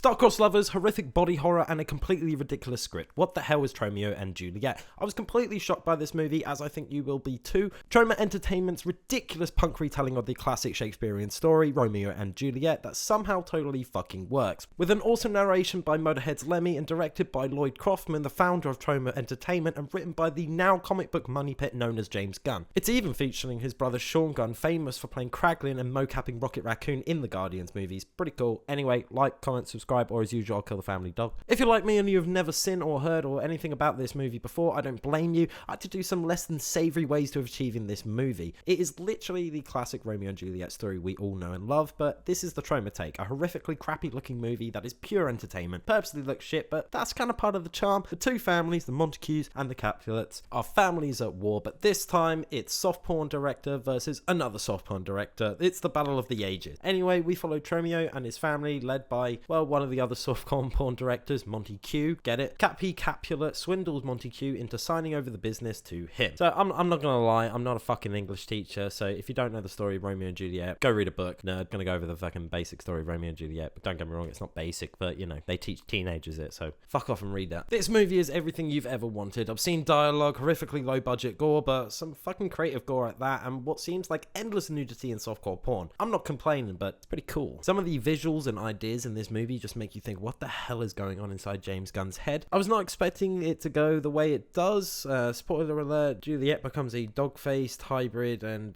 Star-crossed lovers, horrific body horror, and a completely ridiculous script. What the hell is Tromeo and Juliet? I was completely shocked by this movie, as I think you will be too. Troma Entertainment's ridiculous punk retelling of the classic Shakespearean story, Romeo and Juliet, that somehow totally fucking works. With an awesome narration by Motorhead's Lemmy and directed by Lloyd Kaufman, the founder of Troma Entertainment, and written by the now comic book money pit known as James Gunn. It's even featuring his brother Sean Gunn, famous for playing Kraglin and mocapping Rocket Raccoon in the Guardians movies. Pretty cool. Anyway, like, comment, subscribe, or as usual, I'll kill the family dog. If you're like me and you've never seen or heard or anything about this movie before, I don't blame you. I had to do some less than savoury ways to achieving this movie. It is literally the classic Romeo and Juliet story we all know and love, but this is the Troma take, a horrifically crappy looking movie that is pure entertainment. Purposely looks shit, but that's kind of part of the charm. The two families, the Montagues and the Capulets, are families at war, but this time it's soft porn director versus another soft porn director. It's the battle of the ages. Anyway, we follow Tromeo and his family, led by, well, one of the other soft porn directors, Monty Q. Get it? Capulet swindles Monty Q into signing over the business to him. So I'm not gonna lie, I'm not a fucking English teacher, so if you don't know the story of Romeo and Juliet, go read a book. Nerd, gonna go over the fucking basic story of Romeo and Juliet, but don't get me wrong, it's not basic, but you know, they teach teenagers it, so fuck off and read that. This movie is everything you've ever wanted. Obscene dialogue, horrifically low budget gore, but some fucking creative gore at that, and what seems like endless nudity and softcore porn. I'm not complaining, but it's pretty cool. Some of the visuals and ideas in this movie just make you think, what the hell is going on inside James Gunn's head? I was not expecting it to go the way it does. Spoiler alert, Juliet becomes a dog-faced hybrid, and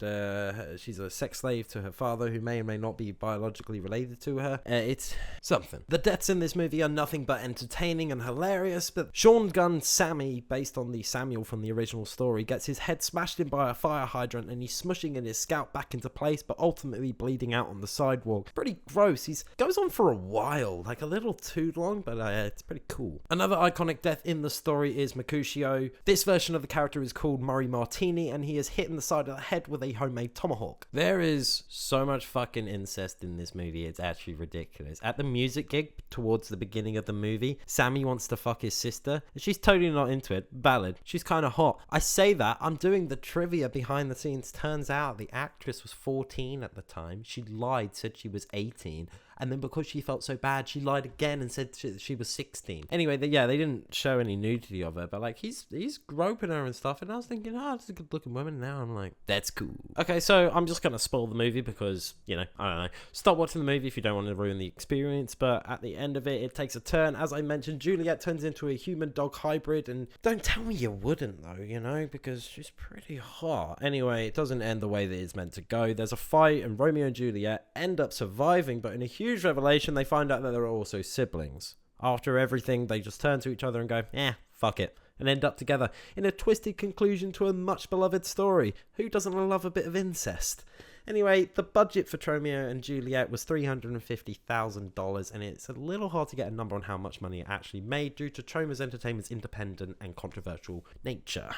she's a sex slave to her father, who may or may not be biologically related to her. It's something. The deaths in this movie are nothing but entertaining and hilarious, but Sean Gunn's Sammy, based on the Samuel from the original story, gets his head smashed in by a fire hydrant, and he's smushing in his scalp back into place, but ultimately bleeding out on the sidewalk. Pretty gross. He goes on for a while, like a little too long, but it's pretty cool. Another iconic death in the story is Mercutio. This version of the character is called Murray Martini, and he is hit in the side of the head with a homemade tomahawk. There is so much fucking incest in this movie, it's actually ridiculous. At the music gig towards the beginning of the movie, Sammy wants to fuck his sister, and she's totally not into it. Valid. She's kind of hot. I say that, I'm doing the trivia behind the scenes. Turns out the actress was 14 at the time. She lied, said she was 18. And then because she felt so bad, she lied again and said she was 16. Anyway, they didn't show any nudity of her, but like he's groping her and stuff. And I was thinking, oh, that's a good looking woman. And now I'm like, that's cool. Okay, so I'm just gonna spoil the movie because, you know, I don't know. Stop watching the movie if you don't want to ruin the experience. But at the end of it, it takes a turn. As I mentioned, Juliet turns into a human dog hybrid, and don't tell me you wouldn't though, you know, because she's pretty hot. Anyway, it doesn't end the way that it's meant to go. There's a fight, and Romeo and Juliet end up surviving, but in a huge revelation, they find out that they're also siblings. After everything, they just turn to each other and go, fuck it, and end up together in a twisted conclusion to a much beloved story. Who doesn't love a bit of incest? Anyway, the budget for Tromeo and Juliet was $350,000, and it's a little hard to get a number on how much money it actually made due to Troma Entertainment's independent and controversial nature.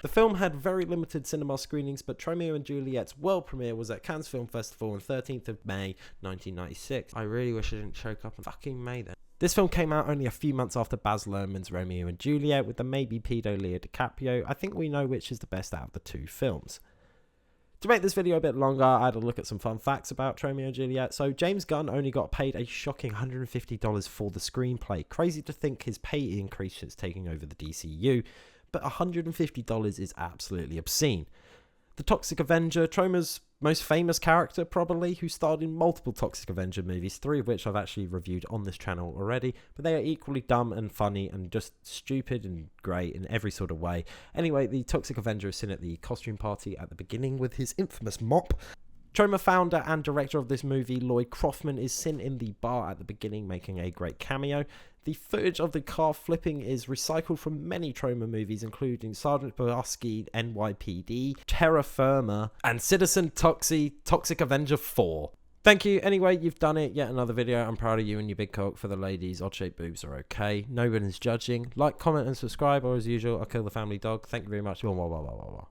The film had very limited cinema screenings, but Tromeo and Juliet's world premiere was at Cannes Film Festival on 13th of May 1996. I really wish I didn't choke up in fucking May then. This film came out only a few months after Baz Luhrmann's Romeo and Juliet, with the maybe pedo Leo DiCaprio. I think we know which is the best out of the two films. To make this video a bit longer, I had a look at some fun facts about Tromeo and Juliet. So James Gunn only got paid a shocking $150 for the screenplay. Crazy to think his pay increase since taking over the DCU. But $150 is absolutely obscene. The Toxic Avenger, Troma's most famous character probably, who starred in multiple Toxic Avenger movies, 3 of which I've actually reviewed on this channel already, but they are equally dumb and funny and just stupid and great in every sort of way. Anyway, the Toxic Avenger is seen at the costume party at the beginning with his infamous mop. Troma founder and director of this movie, Lloyd Kaufman, is seen in the bar at the beginning, making a great cameo. The footage of the car flipping is recycled from many Troma movies, including Sergeant Pulaski, NYPD, Terra Firma, and Citizen Toxic Avenger 4. Thank you. Anyway, you've done it. Yet another video. I'm proud of you and your big cock. For the ladies, odd-shaped boobs are okay. No one is judging. Like, comment, and subscribe, or as usual, I'll kill the family dog. Thank you very much. Blah, blah, blah, blah, blah.